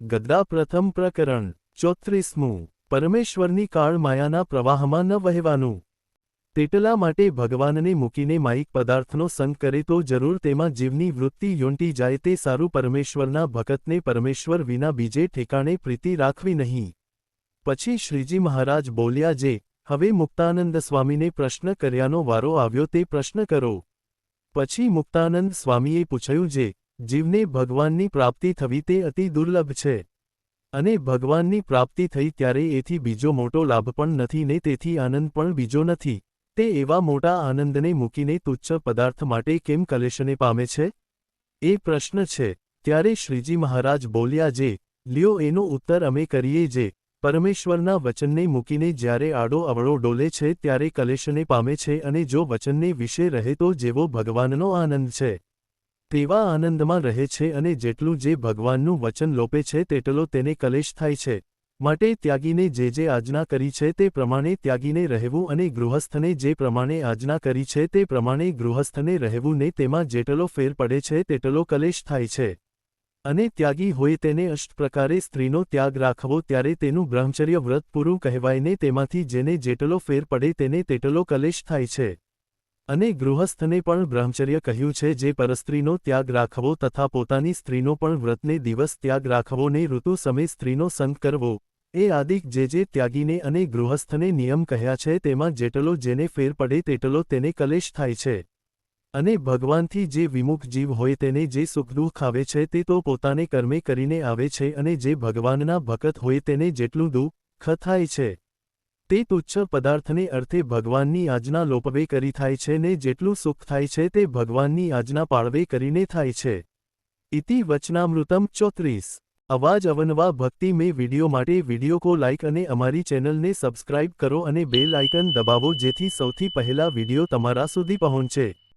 ગદ્દા પ્રથમ પ્રકરણ 34મું પરમેશ્વરની કાળ માયાના પ્રવાહમાં ન વહેવાનું। તેટલા માટે ભગવાનને મૂકીને માયિક પદાર્થનો સંગ કરે તો જરૂર તેમાં જીવની વૃત્તિ યોંટી જાય તે સારું। પરમેશ્વરના ભક્તને પરમેશ્વર વિના બીજે ઠેકાણે પ્રીતિ રાખવી નહીં। પછી શ્રીજી મહારાજ બોલ્યા, જે હવે મુક્તાનંદ સ્વામીને પ્રશ્ન કર્યાનો વારો આવ્યો તે પ્રશ્ન કરો। પછી મુક્તાનંદ સ્વામીએ પૂછ્યું, જે જીવને ભગવાનની પ્રાપ્તિ થવી તે અતિ દુર્લભ છે, અને ભગવાનની પ્રાપ્તિ થઈ ત્યારે એથી બીજો મોટો લાભ પણ નથી ને તેથી આનંદ પણ બીજો નથી। તે એવા મોટા આનંદને મૂકીને તુચ્છ પદાર્થ માટે કેમ કલેશને પામે છે? એ પ્રશ્ન છે। ત્યારે શ્રીજી મહારાજ બોલ્યા, જે લ્યો એનો ઉત્તર અમે કરીએ। જે પરમેશ્વરના વચનને મૂકીને જ્યારે આડો અવળો ડોલે છે ત્યારે કલેશને પામે છે, અને જો વચનને વિશે રહે તો જેવો ભગવાનનો આનંદ છે તેવા આનંદમાં રહે છે, અને જેટલું જે ભગવાનનું વચન લોપે છે તેટલો તેને કલેશ થાય છે। માટે ત્યાગીને જે આજ્ઞા કરી છે તે પ્રમાણે ત્યાગીને રહેવું, અને ગૃહસ્થને જે પ્રમાણે આજ્ઞા કરી છે તે પ્રમાણે ગૃહસ્થને રહેવું ને તેમાં જેટલો ફેર પડે છે તેટલો કલેશ થાય છે। અને ત્યાગી હોય તેને અષ્ટ પ્રકારે સ્ત્રીનો ત્યાગ રાખવો ત્યારે તેનું બ્રહ્મચર્ય વ્રત પૂરું કહેવાય ને તેમાંથી જેને જેટલો ફેર પડે તેને તેટલો કલેશ થાય છે। અને ગૃહસ્થને પણ બ્રહ્મચર્ય કહ્યું છે, જે પરસ્ત્રીનો ત્યાગ રાખવો તથા પોતાની સ્ત્રીનો પણ વ્રતને દિવસ ત્યાગ રાખવો ને ઋતુ સમય સ્ત્રીનો સંગ કરવો, એ આદિક જે ત્યાગીને અને ગૃહસ્થને નિયમ કહ્યા છે તેમાં જેટલો જેને ફેર પડે તેટલો તેને કલેશ થાય છે। અને ભગવાનથી જે વિમુખ જીવ હોય તેને જે સુખ દુઃખ આવે છે તે તો પોતાને કર્મે કરીને આવે છે, અને જે ભગવાનના ભક્ત હોય તેને જેટલું દુઃખ થાય છે તે તુચ્છ પદાર્થને અર્થે ભગવાનની આજ્ઞા લોપવે કરી થાય છે, ને જેટલું સુખ થાય છે તે ભગવાનની આજ્ઞા પાળવે કરીને થાય છે। ઇતિ વચનામૃતમ 34। અવાજ અવનવા ભક્તિ મેં વિડિયો માટે વિડિયો કો લાઇક અને અમારી ચેનલને સબસ્ક્રાઇબ કરો અને બેલ આઇકન દબાવો, જેથી સૌથી પહેલા વિડિયો તમારા સુધી પહોંચે।